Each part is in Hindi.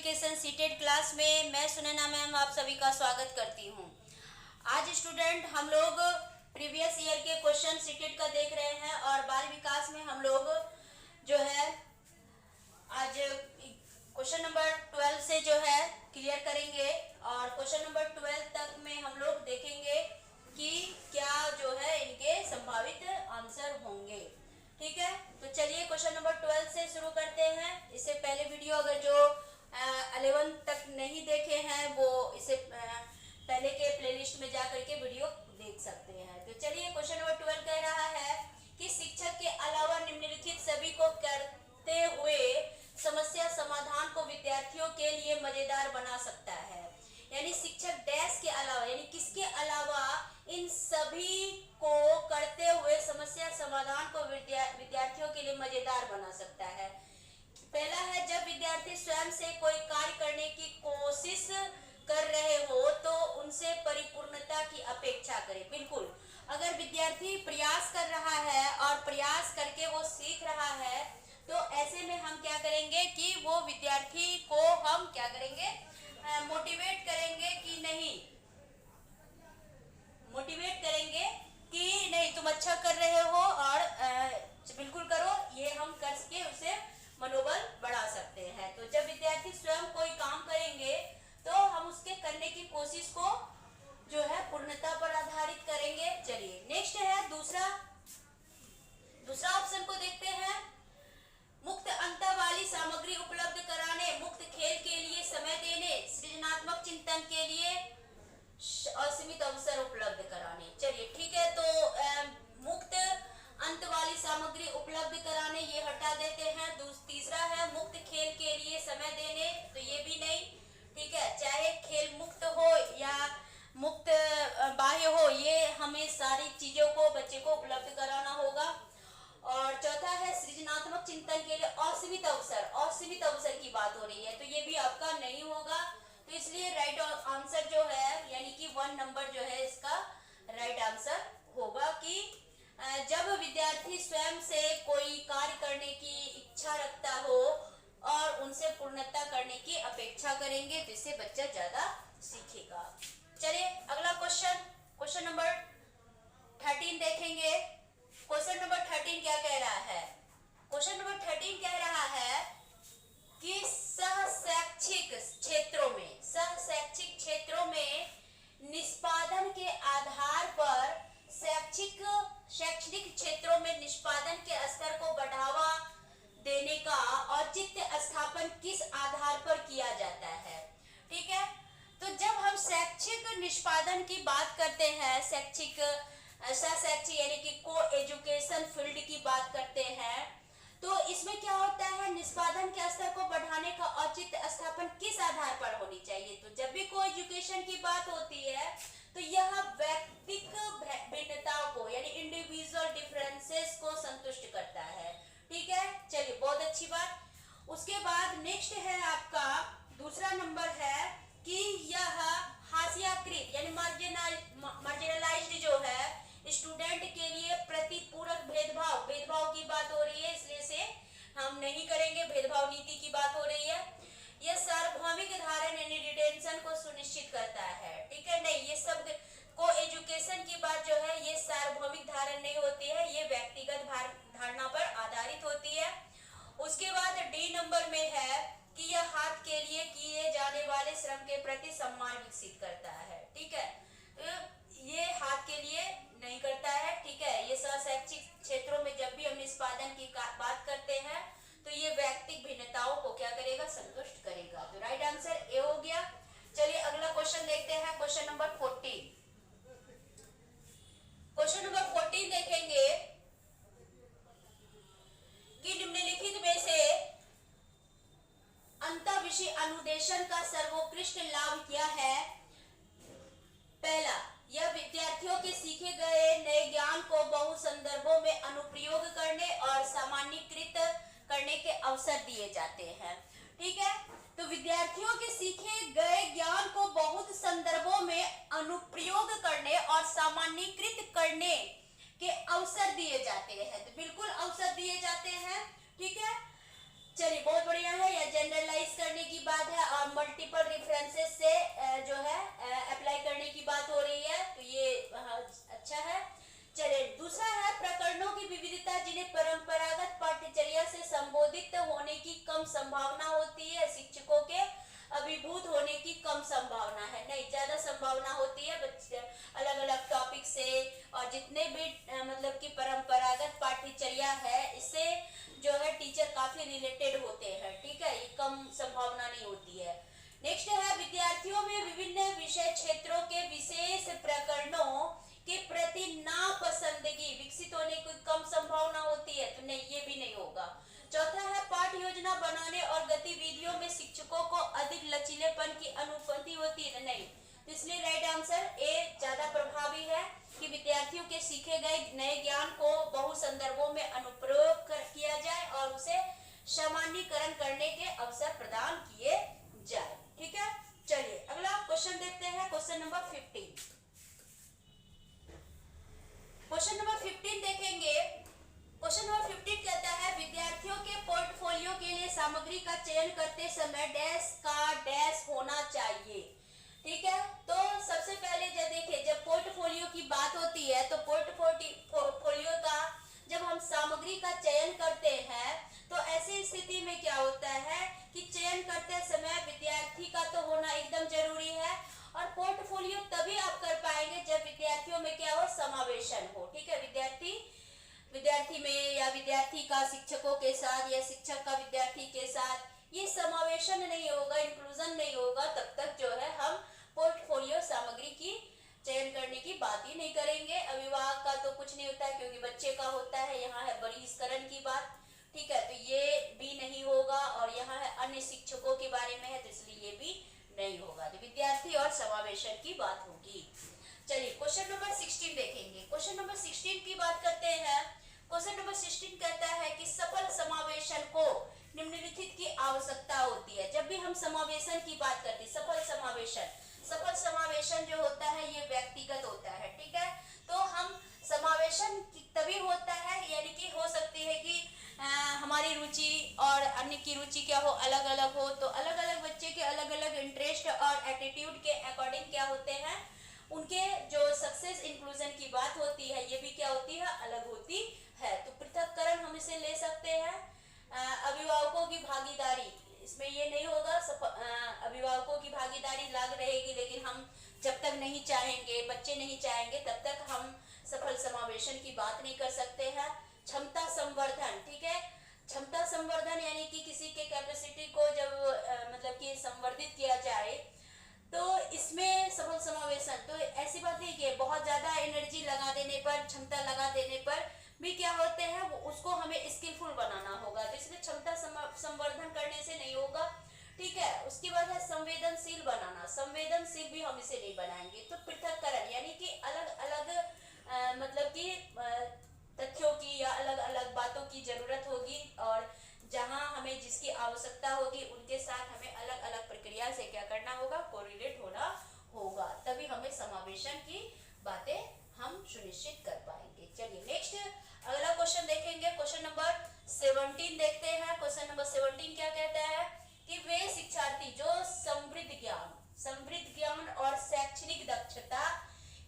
एजुकेशन सीटेड क्लास में मैं सुनैना मैम आप सभी का स्वागत करती हूँ। आज स्टूडेंट हम लोग प्रीवियस ईयर के क्वेश्चन सीटेड का देख रहे हैं और बाल विकास में हम लोग जो है आज क्वेश्चन नंबर 12 से जो है क्लियर करेंगे और क्वेश्चन नंबर 12 तक में हम लोग देखेंगे कि क्या जो है इनके संभावित आंसर होंगे। ठीक है, तो चलिए क्वेश्चन नंबर 12 से शुरू करते हैं। इससे पहले वीडियो अगर जो 11 तक नहीं देखे हैं वो इससे पहले के प्लेलिस्ट में जा करके वीडियो देख सकते हैं। तो चलिए क्वेश्चन नंबर 12 कह रहा है कि शिक्षक के अलावा निम्नलिखित सभी को करते हुए समस्या समाधान को विद्यार्थियों के लिए मजेदार बना सकता है। यानी शिक्षक डैश के अलावा यानी किसके अलावा इन सभी को करते हुए समस्या समाधान को विद्यार्थियों के लिए मजेदार बना सकता है। पहला है, जब विद्यार्थी स्वयं से कोई कार्य करने की कोशिश कर रहे हो तो उनसे परिपूर्णता की अपेक्षा करें। बिल्कुल, अगर विद्यार्थी प्रयास कर रहा है और प्रयास करके वो सीख रहा है तो ऐसे में हम क्या करेंगे कि वो विद्यार्थी को हम क्या करेंगे, मोटिवेट करेंगे कि नहीं, मोटिवेट करेंगे कि नहीं तुम अच्छा कर रहे हो और बिल्कुल करो, ये हम करके उसे मनोबल बढ़ा सकते हैं। तो जब विद्यार्थी स्वयं कोई काम करेंगे तो हम उसके करने की कोशिश को जो है पूर्णता पर आधारित करेंगे। चलिए नेक्स्ट है दूसरा ऑप्शन को देखते हैं। मुक्त अंतर वाली सामग्री उपलब्ध कराने, मुक्त खेल के लिए समय देने, सृजनात्मक चिंतन के लिए असीमित अवसर उपलब्ध कराने। चलिए ठीक है, तो मुक्त अंत वाली सामग्री उपलब्ध कराने ये हटा देते हैं। तीसरा है मुक्त खेल के लिए समय देने, तो ये भी नहीं। ठीक है, चाहे खेल मुक्त हो या मुक्त बाह्य हो, ये हमें सारी चीजों को बच्चे को उपलब्ध कराना होगा। और चौथा है सृजनात्मक चिंतन के लिए असीमित अवसर की बात हो रही है, तो ये भी आपका नहीं होगा। तो इसलिए राइट आंसर जो है यानी कि 1 नंबर जो है इसका राइट आंसर होगा कि जब विद्यार्थी स्वयं से कोई कार्य करने की इच्छा रखता हो और उनसे पूर्णता करने की अपेक्षा करेंगे तो इससे बच्चा ज्यादा सीखेगा। चलिए अगला क्वेश्चन नंबर 13 देखेंगे। क्वेश्चन नंबर 13 क्या कह रहा है? क्वेश्चन नंबर 13 कह रहा है कि सहशैक्षिक क्षेत्रों में निष्पादन के आधार पर शैक्षणिक क्षेत्रों में निष्पादन के स्तर को बढ़ावा देने का औचित्य स्थापन किस आधार पर किया जाता है? ठीक है, तो जब हम शैक्षिक निष्पादन की बात करते हैं, सहशैक्षिक यानी कि को एजुकेशन फील्ड की बात करते हैं, तो इसमें क्या होता है, निष्पादन के स्तर को बढ़ाने का औचित्य स्थापन किस आधार पर होनी चाहिए? तो जब भी को एजुकेशन की बात होती है तो यह व्यक्तिक भिन्नताओं को यानी इंडिविजुअल डिफरेंसेस को संतुष्ट करता है। ठीक है, चलिए बहुत अच्छी बात। उसके बाद नेक्स्ट है आपका दूसरा नंबर है कि यह हाशियाकृत यानी मार्जिनलाइज्ड जो है स्टूडेंट के लिए प्रतिपूरक भेदभाव की बात हो रही है, इसलिए से हम नहीं करेंगे, भेदभाव नीति की बात हो रही है। यह सार्वभौमिक धारण यानी रिटेंशन को सुनिश्चित करता है। ठीक है, नहीं, ये सब को एजुकेशन की बात जो है ये सार्वभौमिक धारण नहीं होती है, ये व्यक्तिगत धारणा पर आधारित होती है। उसके बाद डी नंबर में है कि यह हाथ के लिए किए जाने वाले श्रम के प्रति सम्मान विकसित करता है। ठीक है, तो ये हाथ के लिए नहीं करता है। ठीक है, ये सहशैक्षिक क्षेत्रों में जब भी हम निष्पादन की बात करते हैं तो ये व्यक्तिक भिन्नताओं को क्या करेगा, संतुष्ट करेगा। तो राइट आंसर ए हो गया। चलिए अगला क्वेश्चन देखते हैं, क्वेश्चन नंबर 14। क्वेश्चन नंबर 14 देखेंगे कि निम्नलिखित में से अंतःविषय अनुदेशन का सर्वोत्कृष्ट लाभ क्या है? पहला, यह विद्यार्थियों के सीखे गए नए ज्ञान को बहु संदर्भों में अनुप्रयोग करने और सामान्यीकृत करने के अवसर दिए जाते हैं। ठीक है, तो विद्यार्थियों के सीखे गए ज्ञान को बहुत संदर्भों में अनुप्रयोग करने और सामान्यीकृत करने के अवसर दिए जाते हैं। तो बिल्कुल अवसर दिए जाते हैं। ठीक है, चलिए बहुत बढ़िया है। या जनरलाइज करने की बात है और अनोदित होने की कम संभावना होती है, शिक्षकों के अभिभूत होने की कम संभावना है? नहीं, ज्यादा संभावना होती है। बच्चे अलग अलग टॉपिक से और जितने भी मतलब कि परंपरागत पाठ्यचर्या है इससे जो है टीचर काफी रिलेटेड होते हैं, ठीक है, ये कम संभावना नहीं होती है। नेक्स्ट है विद्यार्थियों में विभिन्न विषय क्षेत्रों के विशेष प्रकरणों के प्रति नापसंदगी विकसित होने की कम संभावना होती है, तो नहीं, ये भी नहीं होगा। चौथा है पाठ्य योजना बनाने और गतिविधियों में शिक्षकों को अधिक लचीलेपन की अनुमति होती है, नहीं, तो इसलिए राइट आंसर ए ज्यादा प्रभावी है कि विद्यार्थियों के सीखे गए नए ज्ञान को बहु संदर्भों में अनुप्रयोग किया जाए और उसे सामान्यीकरण करने के अवसर प्रदान किए जाए, ठीक है। चलिए अगला क्वेश्चन देखते हैं, क्वेश्चन नंबर 15। क्वेश्चन नंबर 15 देखेंगे। क्वेश्चन नंबर 15 कहता है विद्यार्थियों के पोर्टफोलियो के लिए सामग्री का चयन करते समय डैश का डैश होना चाहिए, ठीक है। तो सबसे पहले जब देखिए, जब पोर्टफोलियो की बात होती है तो पोर्टफोलियो का जब हम सामग्री का चयन करते हैं तो ऐसी स्थिति में क्या होता है कि चयन करते समय विद्यार्थी का तो होना एकदम जरूरी है, और पोर्टफोलियो तभी आप कर पाएंगे जब विद्यार्थियों में क्या हो, समावेशन हो, ठीक है। विद्यार्थी में या विद्यार्थी का शिक्षकों के साथ या शिक्षक का विद्यार्थी के साथ ये समावेशन नहीं होगा, इंक्लूजन नहीं होगा, तब तक जो है हम पोर्टफोलियो सामग्री की चयन करने की बात ही नहीं करेंगे। अभिभावक का तो कुछ नहीं होता है क्योंकि बच्चे का होता है, यहाँ है बहिष्करण की बात, ठीक है, तो ये भी नहीं होगा, और यहाँ है अन्य शिक्षकों के बारे में है तो इसलिए ये भी नहीं होगा, तो विद्यार्थी और समावेशन की बात होगी। चलिए क्वेश्चन नंबर 16 देखेंगे। क्वेश्चन नंबर 16 की बात करते हैं। क्वेश्चन नंबर 16 कहता है कि सफल समावेशन को निम्नलिखित की आवश्यकता होती है। जब भी हम समावेशन की बात करते हैं, सफल समावेशन जो होता है ये व्यक्तिगत होता है, ठीक है। तो हम समावेशन तभी होता है, यानी कि हो सकती है कि हमारी रुचि और अन्य की रुचि क्या हो, अलग अलग हो, तो अलग अलग बच्चे के अलग अलग इंटरेस्ट और एटीट्यूड के अकॉर्डिंग क्या होते हैं, उनके जो सक्सेस इंक्लूजन की बात होती है ये भी क्या होती है, अलग होती है। तो पृथक्करण हम इसे ले सकते हैं। अभिभावकों की भागीदारी, इसमें ये नहीं होगा, अभिभावकों की भागीदारी लाग रहेगी, लेकिन हम जब तक नहीं चाहेंगे, बच्चे नहीं चाहेंगे, तब तक हम सफल समावेशन की बात नहीं कर सकते हैं। क्षमता संवर्धन, ठीक है, क्षमता संवर्धन यानी कि किसी के कैपेसिटी को जब मतलब कि संवर्धित किया जाए तो इसमें सफल समावेशन, तो ऐसी बात नहीं कि बहुत ज्यादा एनर्जी लगा देने पर, क्षमता लगा देने पर भी क्या होते हैं, वो उसको हमें स्किलफुल बनाना होगा, तो इसलिए क्षमता संवर्धन करने से नहीं होगा, ठीक है। उसके बाद है संवेदनशील बनाना, संवेदनशील भी हम इसे नहीं बनाएंगे। तो पृथक्करण यानी कि अलग अलग मतलब कि तथ्यों की या अलग अलग बातों की जरूरत होगी, और जहां हमें जिसकी आवश्यकता होगी उनके साथ हमें अलग अलग प्रक्रिया से क्या करना होगा, कोरिलेट होना होगा, तभी हमें समावेशन की बातें हम सुनिश्चित कर पाएंगे। चलिए नेक्स्ट अगला क्वेश्चन देखेंगे। क्वेश्चन नंबर 17 देखते हैं। क्वेश्चन नंबर 17 क्या कहता है कि वे शिक्षार्थी जो समृद्ध ज्ञान और शैक्षणिक दक्षता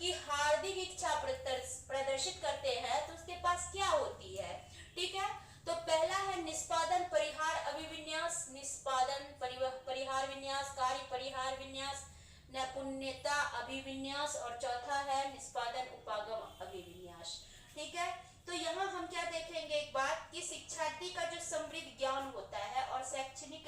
की हार्दिक इच्छा प्रदर्शित करते हैं तो उसके पास क्या होती है, ठीक है। तो पहला है निष्पादन परिहार अभिविन्यास, परिहार विन्यास, कार्य परिहार विन्यास, नैपुण्यता अभिविन्यास, और चौथा है निष्पादन उपागम अभिविन्यास, ठीक है। तो यहाँ हम क्या देखेंगे एक बात कि शिक्षार्थी का जो समृद्ध ज्ञान होता है और शैक्षणिक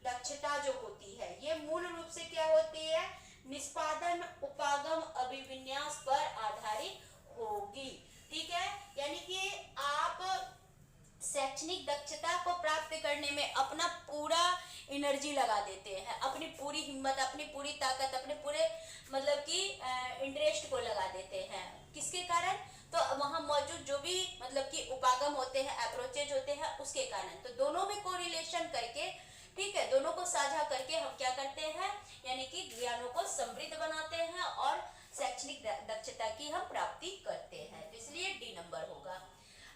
दक्षता जो होती है ये मूल रूप से क्या होती है, निष्पादन उपागम अभिविन्यास पर आधारित होगी, ठीक है। यानी कि आप शैक्षणिक दक्षता को प्राप्त करने में अपना पूरा एनर्जी लगा देते हैं, अपनी पूरी हिम्मत, अपनी पूरी ताकत, अपने पूरे मतलब कि इंटरेस्ट को लगा देते हैं। किसके कारण, तो वहां मौजूद जो भी मतलब कि उपागम होते हैं, अप्रोचेज होते हैं, उसके कारण। तो दोनों में कोरिलेशन करके, ठीक है, दोनों को साझा करके हम क्या करते हैं, यानी कि ज्ञानों को समृद्ध बनाते हैं और शैक्षणिक दक्षता की हम प्राप्ति करते हैं, तो इसलिए डी नंबर होगा।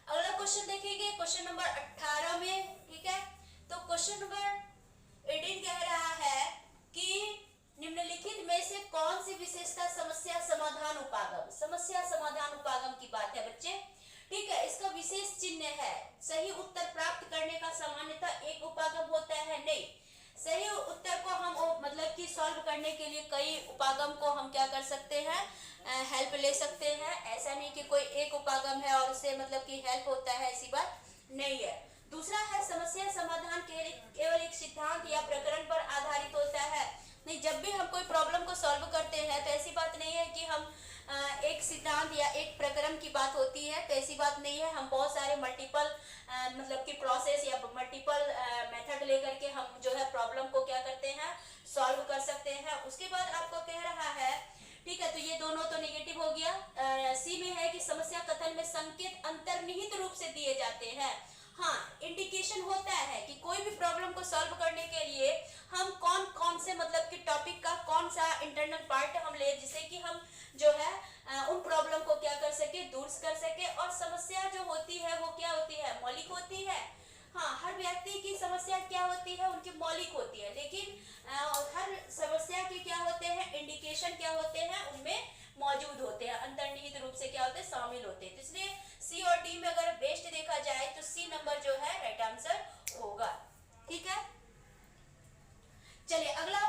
अगला क्वेश्चन देखेंगे क्वेश्चन नंबर 18 में, ठीक है। तो क्वेश्चन नंबर 18 कह रहा है कि निम्नलिखित में से कौन सी विशेषता समस्या समाधान उपागम की बात है बच्चे, ठीक है। इसका विशेष चिन्ह है, सही उत्तर प्राप्त करने का सामान्यतः सही उत्तर को हम मतलब कि सॉल्व करने के लिए कई उपागम को हम क्या कर सकते हैं, हेल्प ले सकते हैं। ऐसा नहीं कि कोई एक उपागम है और उससे मतलब कि हेल्प होता है, ऐसी बात नहीं है। दूसरा है समस्या समाधान केवल एक सिद्धांत या प्रकरण पर आधारित होता है। नहीं, जब भी हम कोई प्रॉब्लम को सॉल्व करते हैं तो ऐसी बात नहीं है कि हम एक सिद्धांत या एक प्रकरण की बात होती है, तो ऐसी बात नहीं है। हम बहुत सारे मल्टीपल मतलब कि प्रोसेस या मल्टीपल मेथड लेकर के हम जो है प्रॉब्लम को क्या करते हैं, सॉल्व कर सकते हैं। उसके बाद आपको कह रहा है, ठीक है, तो ये दोनों तो नेगेटिव हो गया। सी में है कि समस्या कथन में संकेत अंतर्निहित रूप से दिए जाते हैं। हाँ, इंडिकेशन होता है कि कोई भी प्रॉब्लम को सॉल्व करने के लिए हम कौन कौन से मतलब कि टॉपिक का कौन सा इंटरनल पार्ट हम ले, जिससे कि हम जो है उन प्रॉब्लम को क्या कर सके, दूर कर सके। और समस्या जो होती है वो क्या होती है, मौलिक होती है। हाँ, हर व्यक्ति की समस्या क्या होती है, उनकी मौलिक होती है, लेकिन हर समस्या के क्या होते हैं, इंडिकेशन क्या होते हैं, उनमें मौजूद होते हैं, अंतर्निहित रूप से क्या होते हैं, शामिल होते हैं। तो इसलिए सी और डी में अगर बेस्ट देखा जाए तो सी नंबर जो है राइट आंसर होगा। ठीक है, चलिए अगला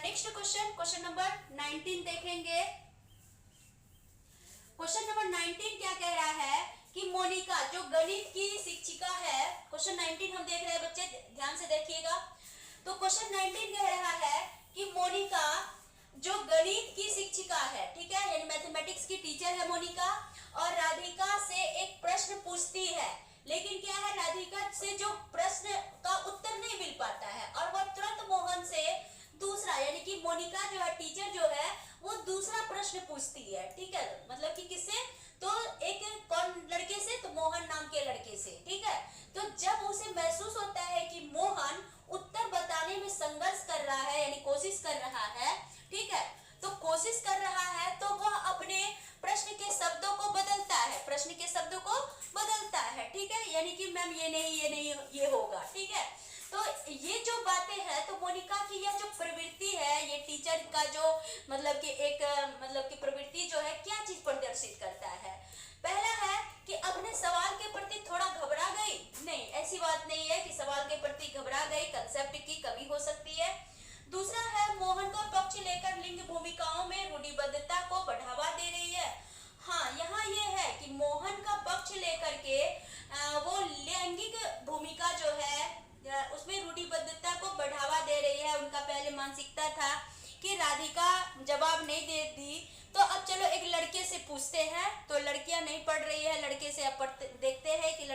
नेक्स्ट क्वेश्चन नंबर 19 देखेंगे। क्वेश्चन नंबर 19 क्या कह रहा है कि मोनिका जो गणित की शिक्षिका है, क्वेश्चन 19 हम देख रहे हैं बच्चे, ध्यान से देखिएगा। तो क्वेश्चन 19 कह रहा है कि मोनिका जो गणित की शिक्षिका है, ठीक है, यानी मैथमेटिक्स की टीचर है मोनिका, और राधिका से एक प्रश्न पूछती है, लेकिन क्या है, राधिका से जो प्रश्न का उत्तर नहीं मिल पाता है और वह तुरंत मोहन से दूसरा, यानी कि मोनिका जो है टीचर जो है वो दूसरा प्रश्न पूछती है। ठीक है, मतलब कि किससे, तो एक कौन लड़के से, तो मोहन नाम के लड़के से। ठीक है, तो जब उसे महसूस होता है कि मोहन उत्तर बताने में संघर्ष कर रहा है, यानी कोशिश कर रहा है, ठीक है, तो कोशिश कर रहा है, तो वह अपने प्रश्न के शब्दों को बदलता है, प्रश्न के शब्दों को बदलता है। ठीक है, यानी कि मैम ये नहीं ये होगा। ठीक है, तो ये जो बातें हैं, तो मोनिका की यह जो प्रवृत्ति है, ये टीचर का जो मतलब कि एक मतलब कि प्रवृत्ति जो है, क्या चीज प्रदर्शित करता है। पहला है कि अपने सवाल के प्रति थोड़ा घबरा गई। नहीं, ऐसी बात नहीं है कि सवाल के प्रति घबरा गई, कंसेप्ट की कमी हो सकती है। दूसरा है मोहन का पक्ष लेकर लिंग भूमिकाओं में रूढ़िबद्धता को बढ़ावा दे रही है। हाँ, यहाँ ये है कि मोहन का पक्ष लेकर के वो लैंगिक भूमिका जो है उसमें रूढ़िबद्धता को बढ़ावा दे रही है। उनका पहले मानसिकता था कि राधिका जवाब नहीं देती, तो अब चलो एक लड़के से पूछते हैं, तो लड़कियां नहीं पढ़ रही है, लड़के से अब देखते हैं कि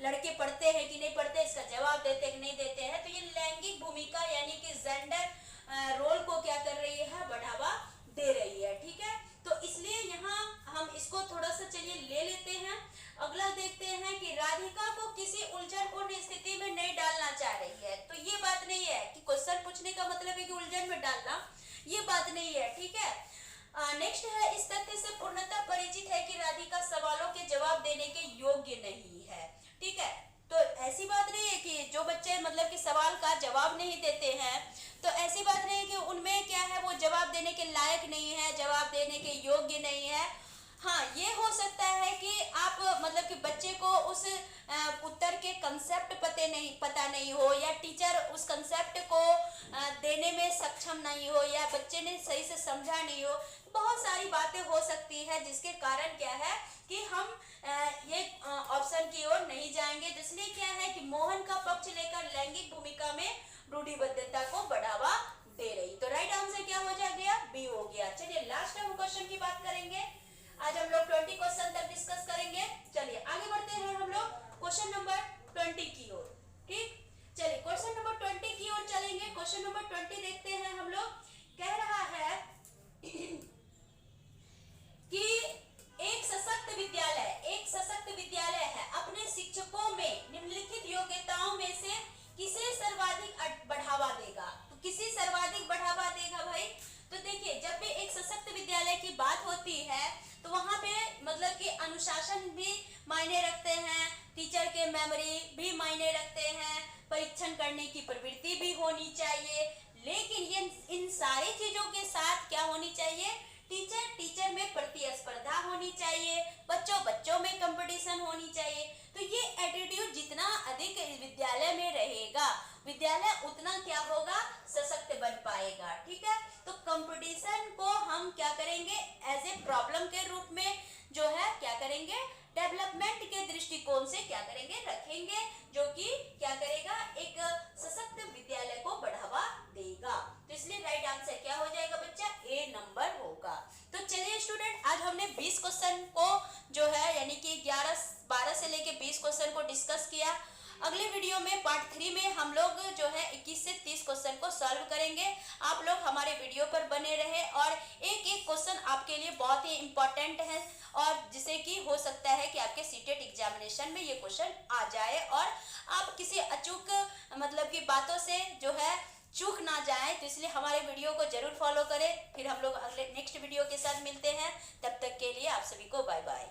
लड़के पढ़ते हैं कि नहीं पढ़ते, इसका जवाब देते कि नहीं देते हैं। तो ये लैंगिक भूमिका यानी कि जेंडर रोल को क्या कर रही है, बढ़ावा दे रही है। ठीक है, तो इसलिए यहाँ हम इसको थोड़ा सा चलिए ले लेते हैं। अगला देखते हैं कि राधिका को किसी उलझनपूर्ण स्थिति में नहीं डालना चाह रही है। तो ये बात नहीं है कि क्वेश्चन पूछने का मतलब है कि उलझन में डालना, ये बात नहीं है। ठीक है, नेक्स्ट है, इस तथ्य से पूर्णतः परिचित है कि राधिका सवालों के जवाब देने के योग्य नहीं है। ठीक है, तो ऐसी बात नहीं है कि जो बच्चे मतलब कि सवाल का जवाब नहीं देते हैं, तो ऐसी बात नहीं है कि उनमें क्या है, वो जवाब देने के लायक नहीं है, जवाब देने के योग्य नहीं है। हाँ, ये हो सकता है कि आप मतलब कि बच्चे को उस उत्तर के कंसेप्ट पता नहीं हो, या टीचर उस कंसेप्ट को देने में सक्षम नहीं हो, या बच्चे ने सही से समझा नहीं हो। बहुत सारी बातें हो सकती है जिसके कारण क्या है कि हम ये ऑप्शन की ओर नहीं जाएंगे। इसलिए क्या है कि मोहन का पक्ष लेकर लैंगिक भूमिका में रूढ़िबद्धता को बढ़ावा दे रही। तो राइट आंसर क्या हो गया, बी हो गया। चलिए लास्ट हम क्वेश्चन की बात करेंगे। आज हम लोग 20 क्वेश्चन तक डिस्कस करेंगे। चलिए आगे बढ़ते हैं हम लोग क्वेश्चन नंबर 20 की ओर। ठीक, चलिए क्वेश्चन नंबर 20 की ओर चलेंगे। क्वेश्चन नंबर 20 देखते हैं हम लोग। कह रहा है कि एक सशक्त विद्यालय है अपने शिक्षकों में निम्नलिखित योग्यताओं में से किसे सर्वाधिक बढ़ावा देगा। तो किसे सर्वाधिक बढ़ावा देगा भाई, तो देखिए जब भी एक सशक्त विद्यालय की बात होती है तो वहां पे मतलब कि अनुशासन भी मायने रखते हैं, टीचर के मेमोरी भी मायने रखते हैं, परीक्षण करने की प्रवृत्ति भी होनी चाहिए। लेकिन ये इन सारी चीजों के साथ क्या होनी चाहिए, टीचर में प्रतिस्पर्धा होनी चाहिए, बच्चों में कंपटीशन होनी चाहिए। तो ये एटीट्यूड जितना अधिक विद्यालय में रहेगा, विद्यालय उतना क्या होगा, सशक्त बन पाएगा। ठीक है, तो कंपटीशन को हम क्या करेंगे, एज ए प्रॉब्लम के रूप में जो है क्या करेंगे, डेवलपमेंट के दृष्टिकोण से क्या करेंगे, रखेंगे, जो कि क्या करेगा, एक सशक्त विद्यालय को बढ़ावा देगा। तो इसलिए राइट आंसर क्या हो जाएगा बच्चा, ए नंबर होगा। तो चलिए स्टूडेंट, आज हमने 20 क्वेश्चन को जो है यानी कि 12 से लेके 20 क्वेश्चन को डिस्कस किया। अगले वीडियो में पार्ट 3 में हम लोग जो है 21 से 30 क्वेश्चन को सॉल्व करेंगे। आप लोग हमारे वीडियो पर बने रहे और एक एक क्वेश्चन आपके लिए बहुत ही इम्पोर्टेंट है और जिसे कि हो सकता है कि आपके सीटेट एग्जामिनेशन में ये क्वेश्चन आ जाए और आप किसी अचूक मतलब की बातों से जो है चूक ना जाए। तो इसलिए हमारे वीडियो को जरूर फॉलो करें। फिर हम लोग अगले नेक्स्ट वीडियो के साथ मिलते हैं। तब तक के लिए आप सभी को बाय बाय।